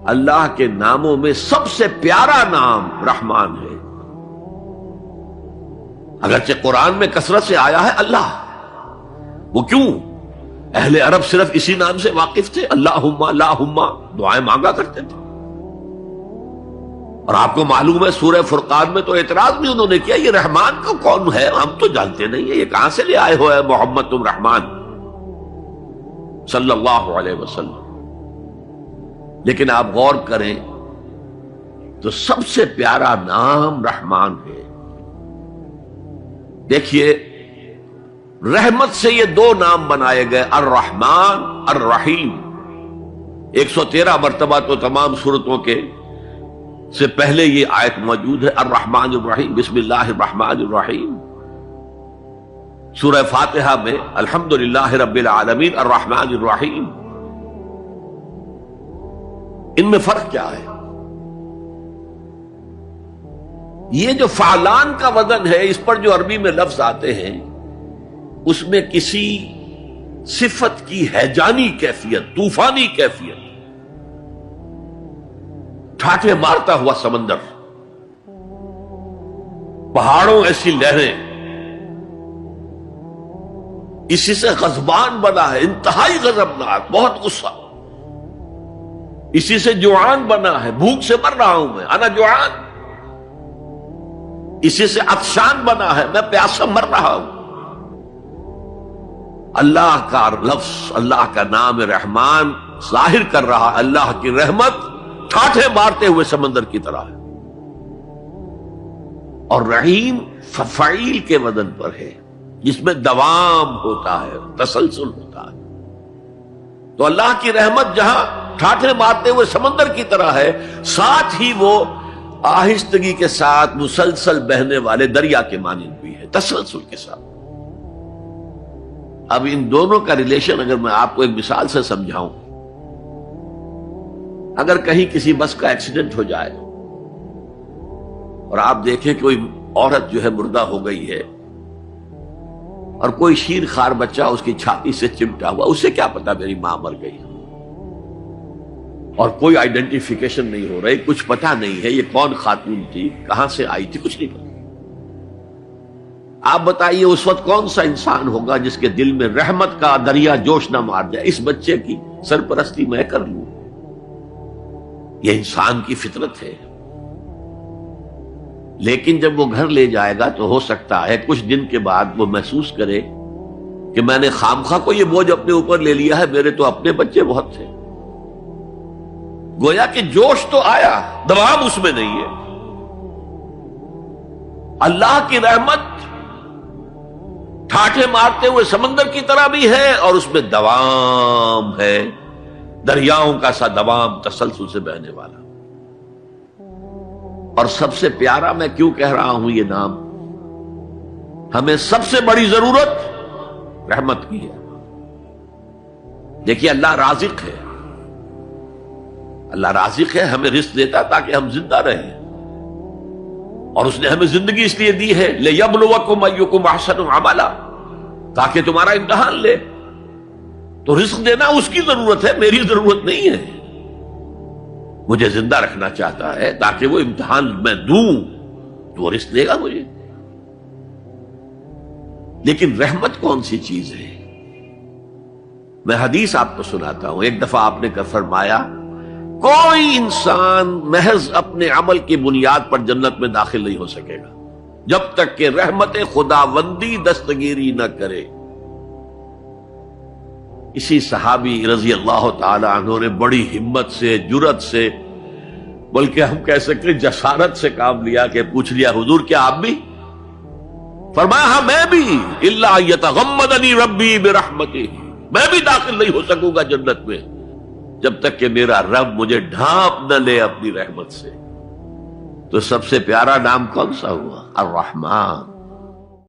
اللہ کے ناموں میں سب سے پیارا نام رحمان ہے. اگرچہ قرآن میں کثرت سے آیا ہے اللہ. وہ کیوں؟ اہل عرب صرف اسی نام سے واقف تھے. اللہم اللہم دعائیں مانگا کرتے تھے. اور آپ کو معلوم ہے سورہ فرقان میں تو اعتراض بھی انہوں نے کیا، یہ رحمان کا کون ہے؟ ہم تو جانتے نہیں ہیں، یہ کہاں سے لے آئے ہو ہے محمد تم رحمان صلی اللہ علیہ وسلم. لیکن آپ غور کریں تو سب سے پیارا نام رحمان ہے. دیکھیے رحمت سے یہ دو نام بنائے گئے، الرحمن الرحیم. 113 مرتبہ تو تمام سورتوں کے سے پہلے یہ آیت موجود ہے، الرحمن الرحیم، بسم اللہ الرحمن الرحیم. سورہ فاتحہ میں الحمدللہ رب العالمین الرحمن الرحیم. ان میں فرق کیا ہے؟ یہ جو فعلان کا وزن ہے، اس پر جو عربی میں لفظ آتے ہیں، اس میں کسی صفت کی ہیجانی کیفیت، طوفانی کیفیت، ٹھاٹھے مارتا ہوا سمندر، پہاڑوں ایسی لہریں، اسی سے غضبان بنا ہے، انتہائی غضبناک، بہت غصہ. اسی سے جوعان بنا ہے، بھوک سے مر رہا ہوں میں، انا جوعان. اسی سے عطشان بنا ہے، میں پیاسا مر رہا ہوں. اللہ کا لفظ، اللہ کا نام رحمان ظاہر کر رہا اللہ کی رحمت ٹھاٹھے مارتے ہوئے سمندر کی طرح ہے. اور رحیم فعیل کے وزن پر ہے، جس میں دوام ہوتا ہے، تسلسل ہوتا ہے. تو اللہ کی رحمت جہاں ٹھاٹھے مارتے ہوئے سمندر کی طرح ہے، ساتھ ہی وہ آہستگی کے ساتھ مسلسل بہنے والے دریا کے مانند بھی ہے، تسلسل کے ساتھ. اب ان دونوں کا ریلیشن اگر میں آپ کو ایک مثال سے سمجھاؤں، اگر کہیں کسی بس کا ایکسیڈنٹ ہو جائے اور آپ دیکھیں کوئی عورت جو ہے مردہ ہو گئی ہے اور کوئی شیر خوار بچہ اس کی چھاتی سے چمٹا ہوا، اسے کیا پتا میری ماں مر گئی، اور کوئی آئیڈینٹیفیکیشن نہیں ہو رہی، کچھ پتا نہیں ہے یہ کون خاتون تھی، کہاں سے آئی تھی، کچھ نہیں پتا. آپ بتائیے اس وقت کون سا انسان ہوگا جس کے دل میں رحمت کا دریا جوش نہ مار جائے، اس بچے کی سرپرستی میں کر لوں. یہ انسان کی فطرت ہے. لیکن جب وہ گھر لے جائے گا تو ہو سکتا ہے کچھ دن کے بعد وہ محسوس کرے کہ میں نے خامخواہ کو یہ بوجھ اپنے اوپر لے لیا ہے، میرے تو اپنے بچے بہت تھے. گویا کہ جوش تو آیا، دوام اس میں نہیں ہے. اللہ کی رحمت ٹھاٹھے مارتے ہوئے سمندر کی طرح بھی ہے، اور اس میں دوام ہے، دریاؤں کا سا دوام، تسلسل سے بہنے والا. اور سب سے پیارا میں کیوں کہہ رہا ہوں یہ نام؟ ہمیں سب سے بڑی ضرورت رحمت کی ہے. دیکھیے اللہ رازق ہے، اللہ رازق ہے، ہمیں رزق دیتا تاکہ ہم زندہ رہیں. اور اس نے ہمیں زندگی اس لیے دی ہے لِيَبْلُوَكُمْ أَيُّكُمْ أَحْسَنُ عَمَلًا، تاکہ تمہارا امتحان لے. تو رزق دینا اس کی ضرورت ہے، میری ضرورت نہیں ہے. مجھے زندہ رکھنا چاہتا ہے تاکہ وہ امتحان میں دوں تو وہ رزق دے گا مجھے. لیکن رحمت کون سی چیز ہے؟ میں حدیث آپ کو سناتا ہوں. ایک دفعہ آپ نے فرمایا کوئی انسان محض اپنے عمل کی بنیاد پر جنت میں داخل نہیں ہو سکے گا جب تک کہ رحمت خداوندی دستگیری نہ کرے. اسی صحابی رضی اللہ تعالی عنہ نے بڑی ہمت سے، جرأت سے، بلکہ ہم کہہ سکتے جسارت سے کام لیا کہ پوچھ لیا حضور کیا آپ بھی؟ فرمایا ہاں میں بھی، الا یتغمدنی ربی برحمتہ، میں بھی داخل نہیں ہو سکوں گا جنت میں جب تک کہ میرا رب مجھے ڈھانپ نہ لے اپنی رحمت سے. تو سب سے پیارا نام کون سا ہوا؟ الرحمن.